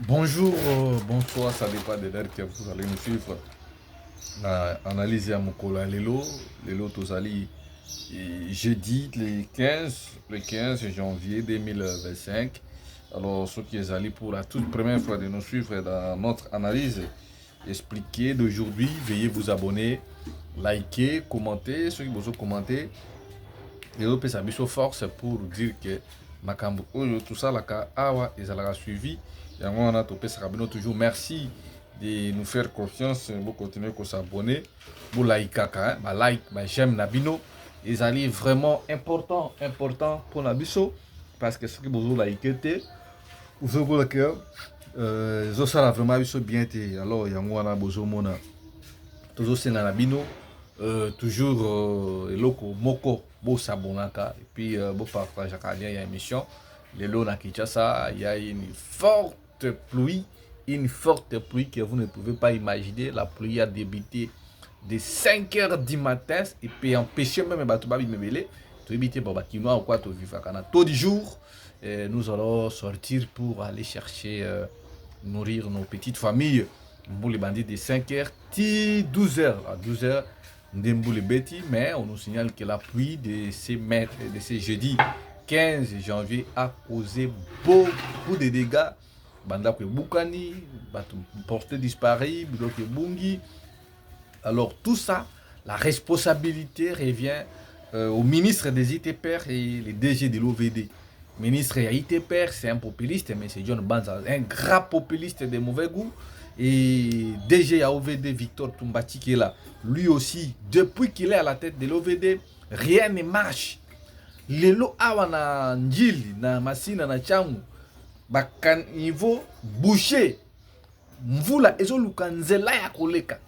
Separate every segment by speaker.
Speaker 1: Bonjour, bonsoir, ça dépend de l'heure que vous allez nous suivre. Na analyse ya mokolo lelo tozali jeudi le 15 janvier 2025. Alors ceux qui sont allés pour la toute première fois de nous suivre dans notre analyse expliquée d'aujourd'hui, veuillez vous abonner, liker, commenter, ceux qui vous commenter. Et on peut s'habiller force pour dire que makambo oyo tout ça la ka awa ezalaka suivi. Yango wana topé sarabino toujours merci de nous faire confiance, vous continuer à s'abonner, vous liker hein, ba like, ba j'aime nabino, ils allaient vraiment important pour nabiso parce que ce que vous liker te, vous voulez que ça la vraiment biso bien te. Alors yango wana bozo mona toujours c'est nabino toujours eloko moko bo sabonaka et puis bo partage ya émission. Lelo na Kinshasa, il y a une forte pluie que vous ne pouvez pas imaginer. La pluie a débuté de 5 heures du matin et peut empêcher même Batubabi de me mêler. Tout éviter pour Bakinois ou quoi, tout vivre à tout du jour. Nous allons sortir pour aller chercher nourrir nos petites familles. Pour les bandits de 5 heures, 12 heures. À 12 heures, mais on nous signale que la pluie de ces jeudis 15 janvier a causé beaucoup de dégâts. Banda que Boukani, porté disparu, bloqué Bungi. Alors tout ça, la responsabilité revient au ministre des ITPR et les DG de l'OVD. Ministre ITPR, c'est un populiste, mais c'est John Banza, un grand populiste de mauvais goût. Et DG à OVD, Victor Tumbati qui est là. Lui aussi, depuis qu'il est à la tête de l'OVD, rien ne marche. Lelo awa na njili na masina na changu bakan niveau boucher mvula ezoluka nzela ya koleka.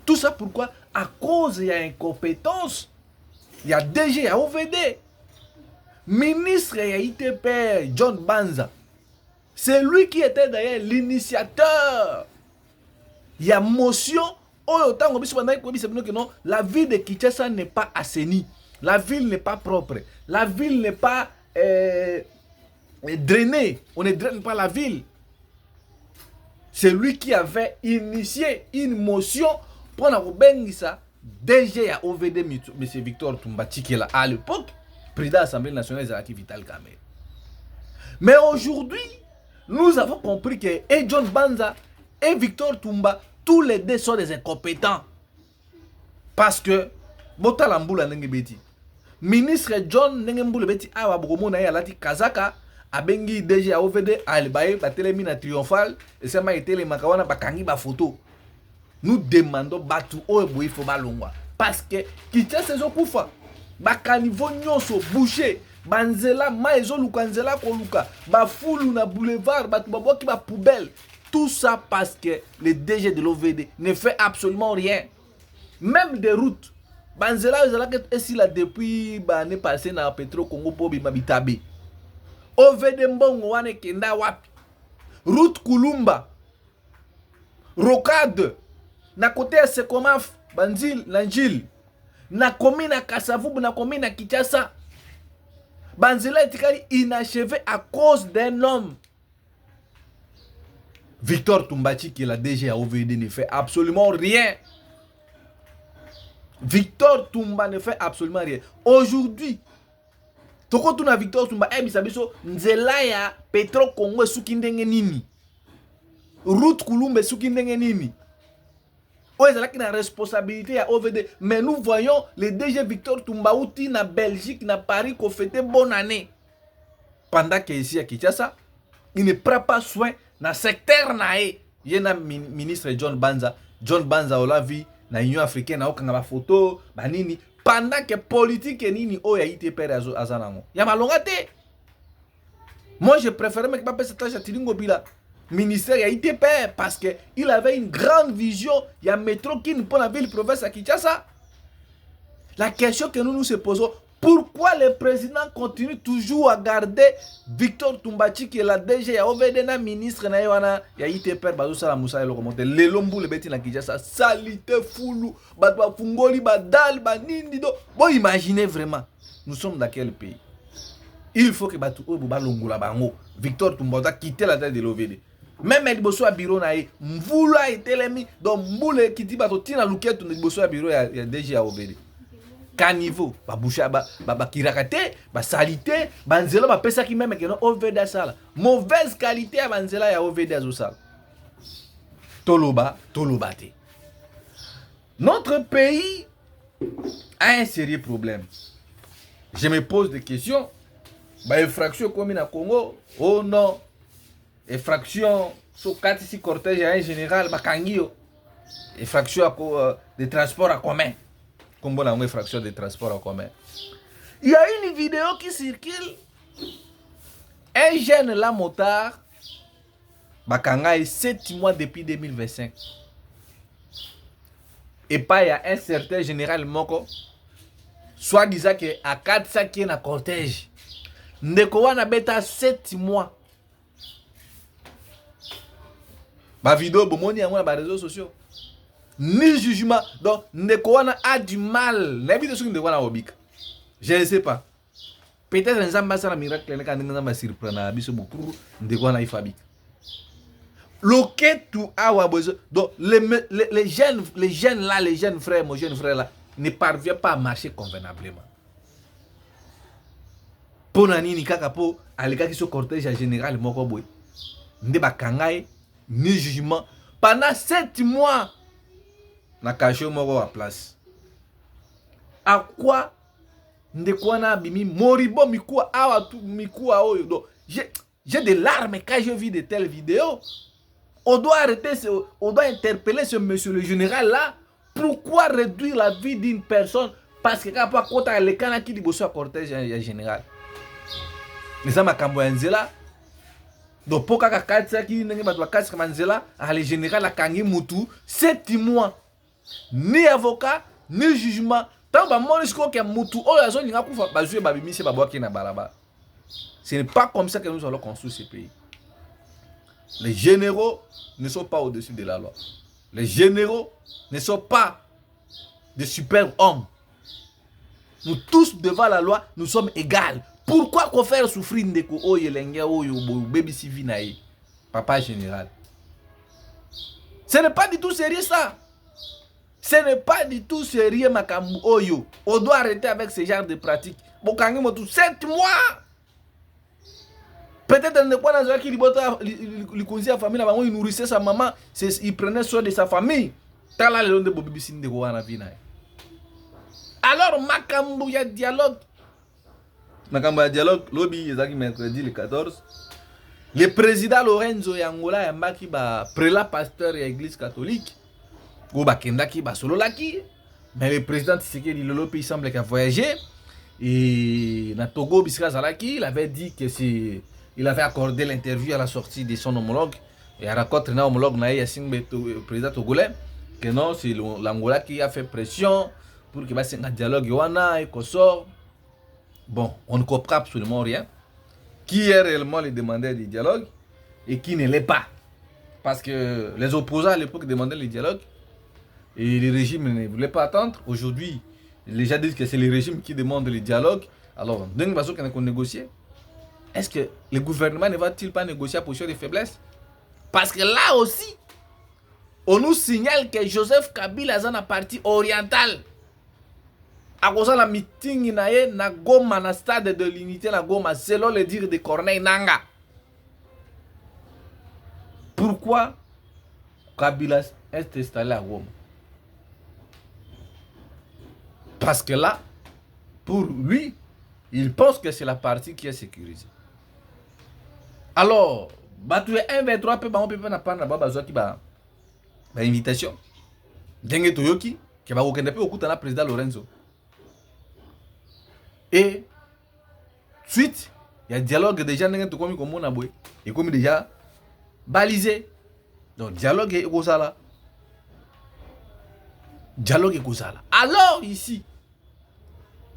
Speaker 1: Tout ça pourquoi? À cause il y a incompétence. Il y a DG à OVD. Ministre ya ITP John Banza. C'est lui qui était d'ailleurs l'initiateur. Il y a motion. La ville de Kinshasa n'est pas assainie. La ville n'est pas propre. La ville n'est pas drainée. On ne draine pas la ville. C'est lui qui avait initié une motion pour ça. DG à OVD, M. Victor Tumbati, qui est là à l'époque, président de l'Assemblée nationale Zaki Vital Kamerhe. Mais aujourd'hui, nous avons compris que et John Banza et Victor Tumba, tous les deux sont des incompétents. Parce que, Botalambula Nengebeti, ministre John Nengemboule Beti Awa Bromo na Alati Kazaka, Abengi DG à OVD, Albaye, Batelemina Triomphal, et ça m'a été les Makawana Bakangi ba photo. Nous demandons Batu Oeboui Fobalongwa. Parce que, Kinshasa Sezo Koufa, Bakanivo Nyonso, Boucher, Banzela, Maezo Lukanzela Koluka, Bafoulou na boulevard, Batubaboki ba poubelle. Tout ça parce que le DG de l'OVD ne fait absolument rien. Même des routes. Banzela est là depuis l'année passée dans Petro Congo pour Bimabitabe. OVD Mbongo wane kenda wapi. Route Kulumba. Rocade. Na côté Sekomaf, Banzil, Nanjil. Na komina Kasavubu, na komina Kinshasa. Banzela est inachevé à cause d'un homme. Victor Tumbati, qui est la DG à OVD, ne fait absolument rien. Victor Tumba ne fait absolument rien. Aujourd'hui, toko tuna Victor Tumba bisabiso nzela ya Petro Congo suki ndenge nini. Route Kulumbe suki ndenge nini. Oezalaki na responsabilité à OVD, mais nous voyons le DG Victor Tumba outi na Belgique, na Paris, qu'on fêtait bonne année. Pendant que ici à Kinshasa, il ne prend pas soin dans le secteur nae. Il y a un ministre John Banza on l'a vu na Union africaine, na okanga photo, banini. Pendant que politique nini oya ite pere azanango. Ya malonga te. Moi je préférais même pas cette tâche à Tilingo Bila. Ministère ya ITP parce que il avait une grande vision. Il y a métro qui nous prend la ville province à Kinshasa. La question que nous nous posons, pourquoi le président continue toujours à garder Victor Tumbati qui est la DG ya OVD na ministre na yana ya ITP bazo sala musa le remonter le lombu le beti na Kinshasa salité foulou ba fungoli ba dal ba nindi do. Bon imaginez vraiment nous sommes dans quel pays? Il faut que Batu Oba Longola Bango, Victor Tumbota quitte la tête de l'OVD. Même el bosso à bureau naï, mvula et telemi, donc mboule qui dit bato tina luketu ne bosso à bureau ya déjà OVD. Caniveau, ba boucha ba kirakate, ba salité, ba nzela ba pesa qui même que non OVD sala. Mauvaise qualité à banzela ya OVD azosala. Toloba, tolobate. Notre pays a un sérieux problème. Je me pose des questions. Bah, infraction comme au Congo, oh non. Infraction sur 4-6 cortèges en général, bah, Kangio. Infraction de transport en commun. Comme on a une infraction de transport en commun. Il y a une vidéo qui circule. Un jeune là, motard, bah, Kanga 7 mois depuis 2025. Et pas il y a un certain général Moko, soit disant que à 400 qui est dans cortège. Ndeko wana beta 7 mois. Ba vidéo bomoni yango na ba réseaux sociaux. Ni jugement. Donc Ndeko wana a du mal. Na vidéo sur Ndeko wana obika. Je ne sais pas. Peut-être nzamba ça na miracle na kanga nzamba surprendre biso beaucoup Ndeko wana ifabika. Loketu awa besoin. Donc les jeunes là, les jeunes frères, mon jeune frère là, ne parviennent pas à marcher convenablement. Pour nani kaka po aleka ki so cortège en général moko boy. Nde ba kangai ni jugement pendant 7 mois na caché moko à place. À quoi Ndeko wana bimi moribo mikua awa tu mikua oyo. Donc j'ai des larmes quand je vis de telles vidéos. On doit arrêter, on doit interpeller ce monsieur le général là. Pourquoi réduire la vie d'une personne? Parce que quand on a les canards qui disent cortège en général. Mais ça m'a Nzela. Donc pour que Katsa qui n'est pas Katsa Nzela, le général a kangi mutu 7 mois. Ni avocat, ni jugement. Tant que mon discours que mutu, oh la zone n'a pas bazué babimi c'est babouaki na balaba. Ce n'est pas comme ça que nous allons construire ce pays. Les généraux ne sont pas au-dessus de la loi. Les généraux ne sont pas des super-hommes. Nous tous devant la loi, nous sommes égaux. Pourquoi qu'on fait souffrir Ndeko Oyelenga Oyo baby Sivinaï, papa général? Ce n'est pas du tout sérieux ça. Ce n'est pas du tout sérieux Makambu Oyo. On doit arrêter avec ce genre de pratiques. Bokangi Motu 7 mois. Peut-être ne pas dans qui il conduisait la famille, il nourrissait sa maman, il prenait soin de sa famille. Tala le de Bobi Sinde Goana Vinaï. Alors Makambu ya dialogue. Makambu ya dialogue, lobby ezaki mercredi le 14. Le président Lorenzo Yangola yambaki ba prélat pasteur ya église catholique. Go bakendaki ba solo laki. Mais le président Tshisekedi Lolo il semble qu'il a voyagé et na Togo Bisika Zalaki, il avait dit que c'est il avait accordé l'interview à la sortie de son homologue et à rencontre na homologue na Yassine président togolais que non c'est l'Angola qui a fait pression pour que basse un dialogue wana et qu'on sort. Bon, on ne comprend absolument rien. Qui est réellement le demandeur du dialogue et qui ne l'est pas. Parce que les opposants à l'époque demandaient le dialogue et le régime ne voulait pas attendre. Aujourd'hui, les gens disent que c'est le régime qui demande le dialogue. Alors, d'une façon qu'on négocie. Est-ce que le gouvernement ne va-t-il pas négocier à position de faiblesse? Parce que là aussi, on nous signale que Joseph Kabila est dans la partie orientale. À cause de la meeting na Goma, na stade de l'unité na Goma, selon le dire de Corneille Nanga. Pourquoi Kabila est installé à Goma? Parce que là, pour lui, il pense que c'est la partie qui est sécurisée. Alors, tu es 1, 23, on peut pas prendre la qui va invitation. Dengue Toyoki, qui va aucun peu au coup de la président Lorenzo. Et suite, il y a un dialogue déjà comme on a boy et comme déjà balisé. Donc dialogue est comme ça là. Dialogue est comme ça là. Alors ici,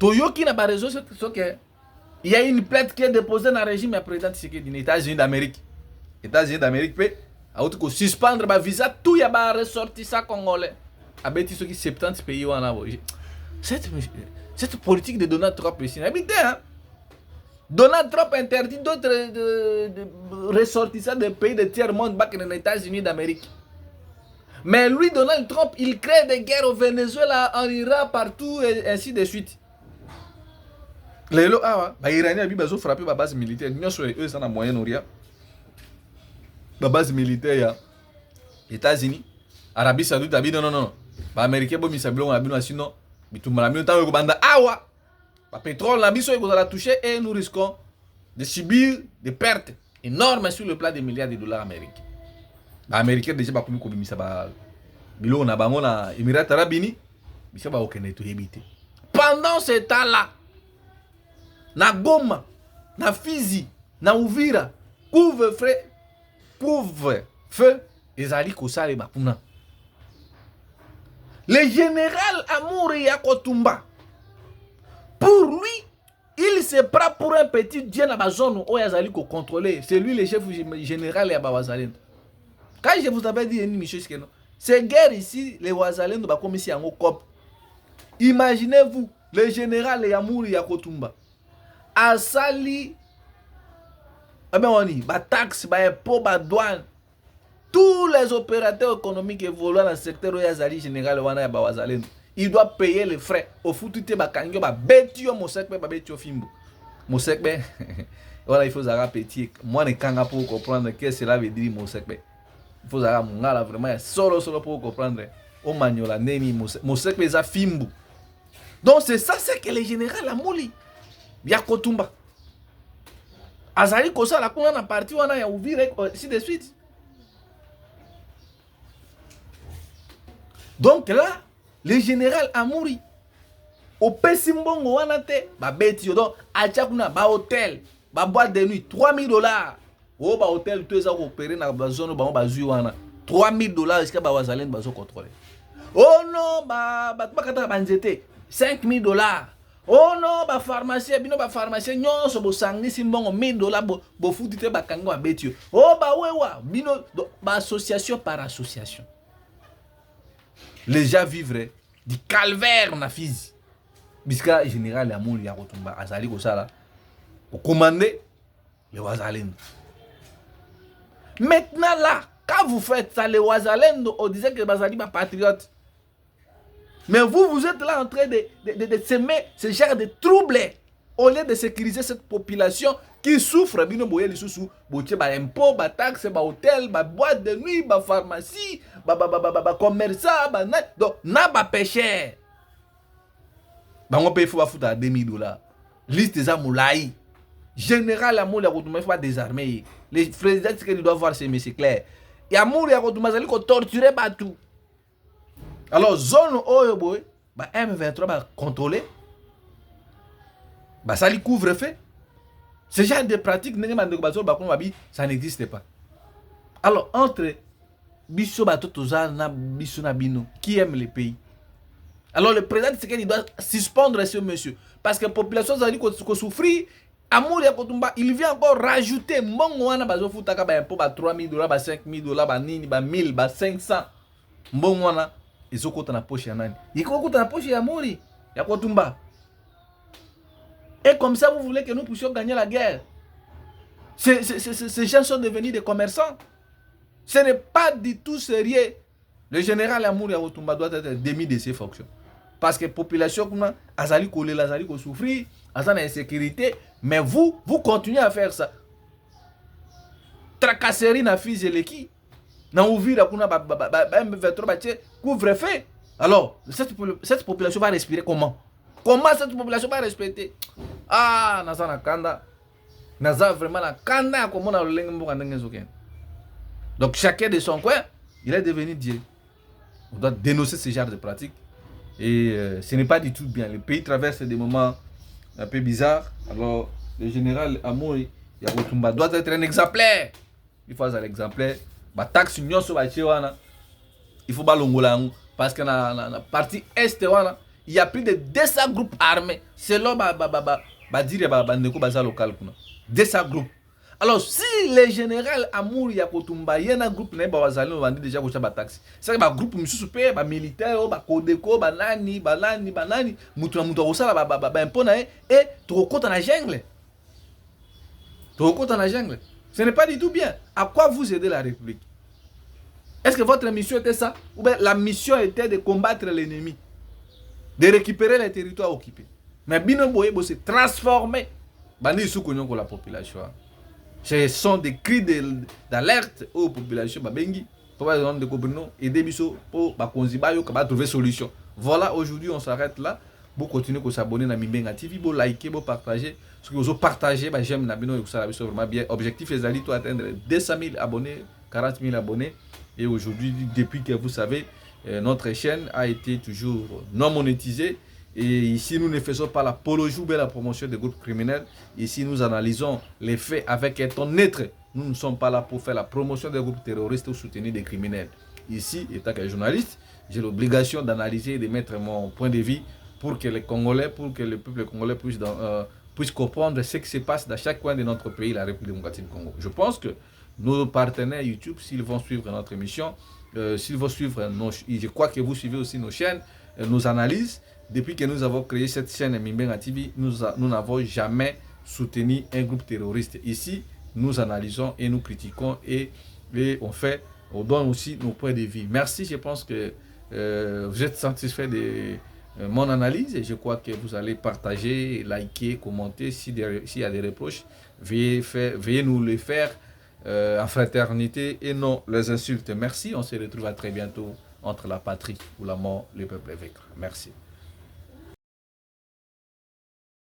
Speaker 1: Toyoki n'a pas raison sur que il y a une plainte qui est déposée dans le régime du président Tshisekedi des États-Unis d'Amérique. États-Unis d'Amérique peut autre suspendre ba visa tout y a ba ressortissant congolais. Abeti ceux qui 70 pays en a. Cette politique de Donald Trump ici, habité, hein? Donald Trump interdit d'autres ressortissants des pays de tiers-monde back dans les États-Unis d'Amérique. Mais lui, Donald Trump, il crée des guerres au Venezuela, en Iran, partout, et ainsi de suite. Les Iraniens ont frappé la base militaire. Nous sommes eux, c'est dans Moyen-Orient. La base militaire, États-Unis, Arabie Saoudite, non. Les Américains, ils ont sinon, ils ont le pétrole, ils ont touché et nous risquons de subir des pertes énormes sur le plan des milliards de dollars américains. Les Américains déjà pas comme ça bilo na bango na Émirats Arabes Unis, bisa ba okene to yebite. Pendant ce temps-là, na Goma, na Fizi, na Uvira, couvre-feu ezali kosala bakuna. Le général Amouri Yakotumba, pour lui, il se prend pour un petit dieu dans la zone où il ko contrôler. C'est lui le chef général ya Wazalendo. Quand je vous avais dit une mission, ces guerres ici, les Wazalendo ba comme ici en COP. Imaginez-vous, le général Amouri Yakotumba asali ba taxe, ba impôt, ba douane. Tous les opérateurs économiques évoluant dans le secteur où Yazali général wana ba Wazalendo, il doit payer les frais. Au foutute ba kangyo ba betio mosekbe ba betio fimbo. Mosekbe voilà, il faut zara petit. Moi ne kanga pour comprendre ce que cela veut dire mosekbe. Il faut zara mungala vraiment solo pour comprendre. O manyola neni mosekbe za fimbo. Donc c'est ça, c'est que le général Amouli Yakotumba azali kosa la kuna na parti wana ya Uvira ainsi de suite. Donc là, le général Amouri, au Pessimbongo Wanate, ba beti donc a kuna ba hôtel, ba boîte de nuit, $3,000. Oh ba hôtel tout ça opéré dans la zone ba zui wana. $3,000 est-ce que ba Wazalendo ba zo contrôler. Oh non, ba kata ba nzete, $5,000. Oh non, ba pharmacie, bino ba pharmacie nyonso bo sangni simbongo $1,000 bo futite ba kango ba beti. Oh ba wewa, bino ba association par association. Les gens vivraient du calvaire na Fizi. Biska général Amouri Yakotumba azali kosala au commander les Wazalendo. Maintenant là, quand vous faites ça, les Wazalendo, on disait que Bazali est patriote. Mais vous êtes là en train de semer ce genre de troubles au lieu de sécuriser cette population qui souffre. Bino boye li sous botie ba impôt, ba taxe, ba hôtel, ba boîte de nuit, ba pharmacie, ba commerçant, ba na donc na ba pêcheur. Ba on paye faut ba foutre à $2,000. Liste des amoulaï. Général Amouri Yakotumba faut pas désarmer. Les présidents qui doivent voir ces messieurs clairs. Et Amouri Yakotumba zali ko torturer ba tout. Alors zone oyo boy, ba M23 ba contrôler. Bah ça lui couvre-feu. Ce genre de pratique, ça n'existe pas. Alors, entre Bisso Batotoza et Bisso Nabino, qui aime le pays? Alors, le président il doit suspendre ce monsieur. Parce que la population a dit qu'on souffre. Amour Yakotumba, il vient encore rajouter Mbongwana Bazo Futaka Impôt, $3,000, $5,000, $1,000, $500. Mbongwana, ils ont coûté dans la poche. Ils ont coûté dans la poche Amour Yakotumba. Et comme ça, vous voulez que nous puissions gagner la guerre. Ces gens sont devenus des commerçants. Ce n'est pas du tout sérieux. Le général Amouri Yakotumba doit être démis de ses fonctions. Parce que la population, azali kolé, azali ko souffrir, azali insécurité, mais vous continuez à faire ça. Tracasserie na fils et l'équipe. Na ouvrir kuna couvre-feu. Alors, cette population va respirer comment? Comment cette population va respecter? Ah, naza na kanda. Naza vraiment na kanda comme on a le lengue. Donc chacun de son coin, il est devenu Dieu. On doit dénoncer ce genre de pratiques. Et ce n'est pas du tout bien. Le pays traverse des moments un peu bizarres. Alors, le général Amouri Yakotumba doit être un exemplaire. Il faut être un exemplaire. Ba taxe union sur ba chewana. Il faut pas l'ongola parce que dans la partie est wana, il y a plus de 200 groupes armés. Selon dire bandeko baza local kuna. 200 groupes. Alors si le général Amouri Yakotumba y a un groupe ne ba wazali on vend déjà ko ba taxi. C'est ba groupe mususu pe ba militaire ba Codeco ba nani mutu na mutu osala ba impôt na et to kota na jungle. Tu recoutes dans la jungle. Ce n'est pas du tout bien. À quoi vous aidez la République? Est-ce que votre mission était ça? Ou bien la mission était de combattre l'ennemi, de récupérer les territoires occupés? Mais Bino Boyebo s'est transformé. Bandi Soukounion pour la population. Ce sont des cris d'alerte aux populations. Babengi, pour exemple, de Kobrino et Debiso pour Bakonzibayo, qui va trouver solution. Voilà, aujourd'hui, on s'arrête là. Vous continuez à s'abonner à Mimbenga TV, vous liker, vous partager. Ce que vous partagez, j'aime Nabino et vous savez vraiment bien. Objectif est d'aller atteindre 200 000 abonnés, 40 000 abonnés. Et aujourd'hui, depuis que vous savez, notre chaîne a été toujours non monétisée. Et ici, nous ne faisons pas l'apologie ou la promotion des groupes criminels. Ici, nous analysons les faits avec un ton neutre. Nous ne sommes pas là pour faire la promotion des groupes terroristes ou soutenir des criminels. Ici, étant que journaliste, j'ai l'obligation d'analyser et de mettre mon point de vue pour que les Congolais, pour que le peuple congolais puisse comprendre ce qui se passe dans chaque coin de notre pays, la République démocratique du Congo. Je pense que nos partenaires YouTube, s'ils vont suivre notre émission, s'ils vont suivre je crois que vous suivez aussi nos chaînes, nos analyses. Depuis que nous avons créé cette chaîne Mimbenga TV, nous n'avons jamais soutenu un groupe terroriste. Ici, nous analysons et nous critiquons et on donne aussi nos points de vue. Merci, je pense que vous êtes satisfait de mon analyse et je crois que vous allez partager, liker, commenter. S'il y a des reproches, veuillez nous les faire en fraternité et non les insultes. Merci, on se retrouve à très bientôt entre la patrie ou la mort, le peuple est vaincre. Merci.